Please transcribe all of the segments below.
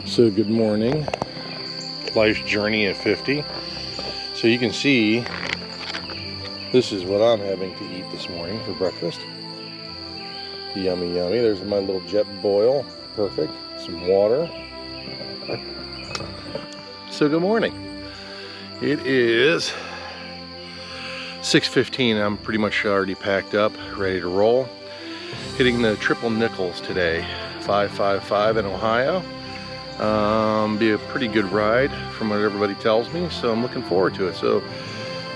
So good morning, life's journey at 50. So you can see this is what I'm having to eat this morning for breakfast. Yummy, yummy. There's my little jet boil. Perfect. Some water. So good morning. It is 6:15. I'm pretty much already packed up, ready to roll. Hitting the triple nickels today. 555 in Ohio. Be a pretty good ride from what everybody tells me, so I'm looking forward to it. So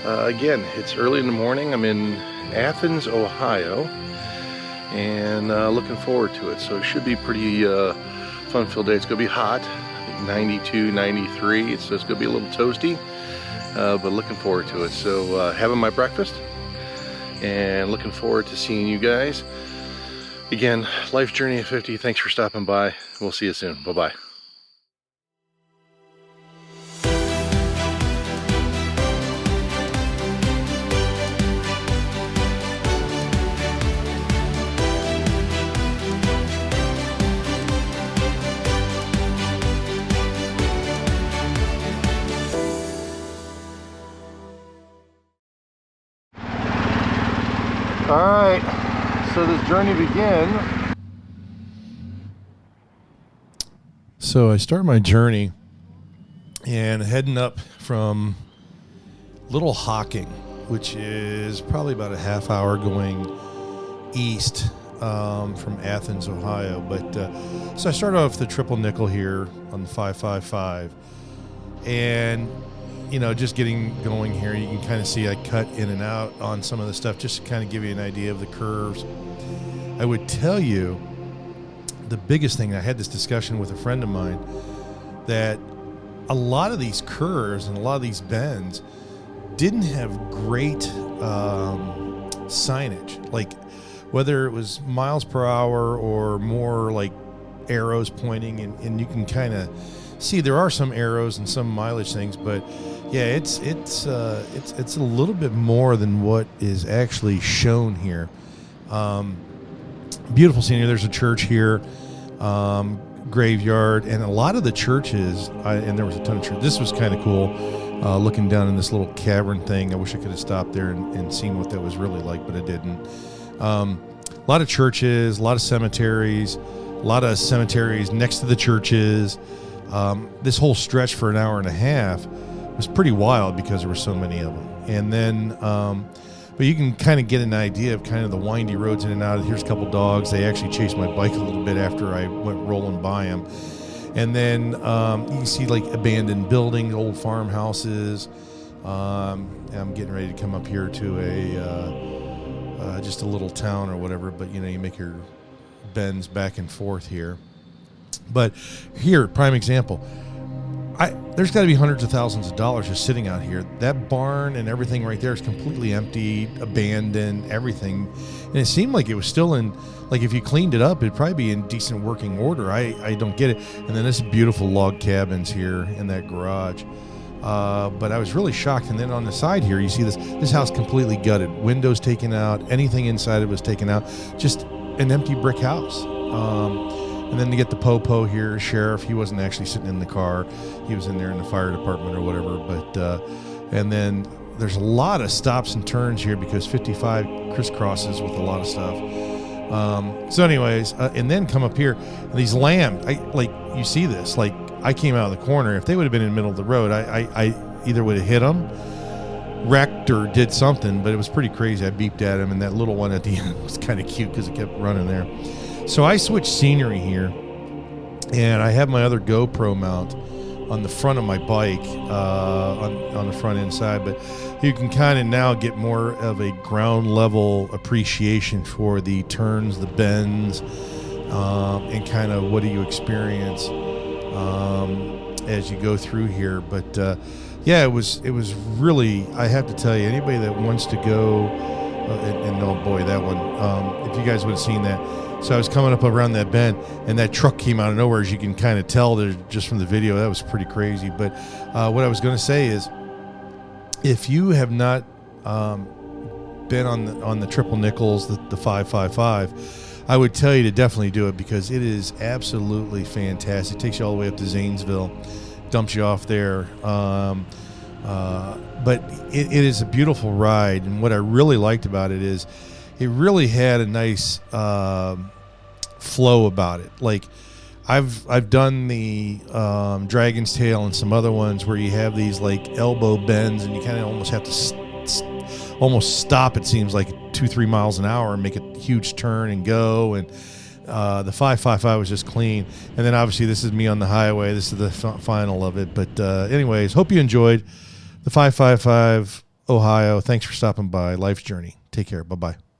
again, it's early in the morning. I'm in Athens, Ohio, and looking forward to it. So it should be pretty fun-filled day. It's gonna be hot, I think 92, 93, so it's gonna be a little toasty, but looking forward to it. So having my breakfast and looking forward to seeing you guys. Again, Life Journey at 50. Thanks for stopping by. We'll see you soon. Bye-bye. All right, so this journey begins. So I start my journey and heading up from Little Hocking, which is probably about a half hour going east from Athens, Ohio. But so I start off the triple nickel here on the 555, and you know, just getting going here, you can kind of see I cut in and out on some of the stuff just to kind of give you an idea of the curves. I would tell you the biggest thing, I had this discussion with a friend of mine, that a lot of these curves and a lot of these bends didn't have great signage, like whether it was miles per hour or more like arrows pointing, and you can kind of see there are some arrows and some mileage things, but yeah, it's a little bit more than what is actually shown here. Beautiful scenery. There's a church here, graveyard, and a lot of the churches, and there was a ton of churches. This was kind of cool, looking down in this little cavern thing. I wish I could have stopped there and seen what that was really like, but I didn't. A lot of churches, a lot of cemeteries next to the churches. This whole stretch for an hour and a half was pretty wild because there were so many of them. And then, but you can kind of get an idea of kind of the windy roads in and out. Here's a couple dogs. They actually chased my bike a little bit after I went rolling by them. And then you can see like abandoned buildings, old farmhouses. I'm getting ready to come up here to just a little town or whatever, but you know, you make your bends back and forth here. But here, prime example, there's got to be hundreds of thousands of dollars just sitting out here. That barn and everything right there is completely empty, abandoned, everything. And it seemed like it was still in, like if you cleaned it up, it'd probably be in decent working order. I don't get it. And then this beautiful log cabins here in that garage. But I was really shocked. And then on the side here, you see this house completely gutted, windows taken out, anything inside it was taken out, just an empty brick house. And then to get the po-po here, sheriff, he wasn't actually sitting in the car. He was in there in the fire department or whatever. But and then there's a lot of stops and turns here because 55 crisscrosses with a lot of stuff. So anyways, and then come up here, these lambs, you see this, like I came out of the corner. If they would have been in the middle of the road, I either would have hit them, wrecked, or did something, but it was pretty crazy. I beeped at him, and that little one at the end was kind of cute because it kept running there. So I switched scenery here, and I have my other GoPro mount on the front of my bike, on the front end side, but you can kind of now get more of a ground level appreciation for the turns, the bends, and kind of what do you experience as you go through here. But yeah, it was really, I have to tell you, anybody that wants to go, and oh boy, that one, if you guys would have seen that. So I was coming up around that bend, and that truck came out of nowhere, as you can kind of tell there just from the video. That was pretty crazy. But what I was going to say is, if you have not been on the triple nickels, the 555, I would tell you to definitely do it because it is absolutely fantastic. It takes you all the way up to Zanesville, dumps you off there. But it is a beautiful ride, and what I really liked about it is it really had a nice flow about it. Like I've done the Dragon's Tail and some other ones where you have these like elbow bends, and you kind of almost have to almost stop. It seems like 2-3 miles an hour and make a huge turn and go. And the 555 was just clean. And then obviously this is me on the highway. This is the final of it. But anyways, hope you enjoyed the 555 Ohio. Thanks for stopping by. Life's Journey. Take care. Bye-bye.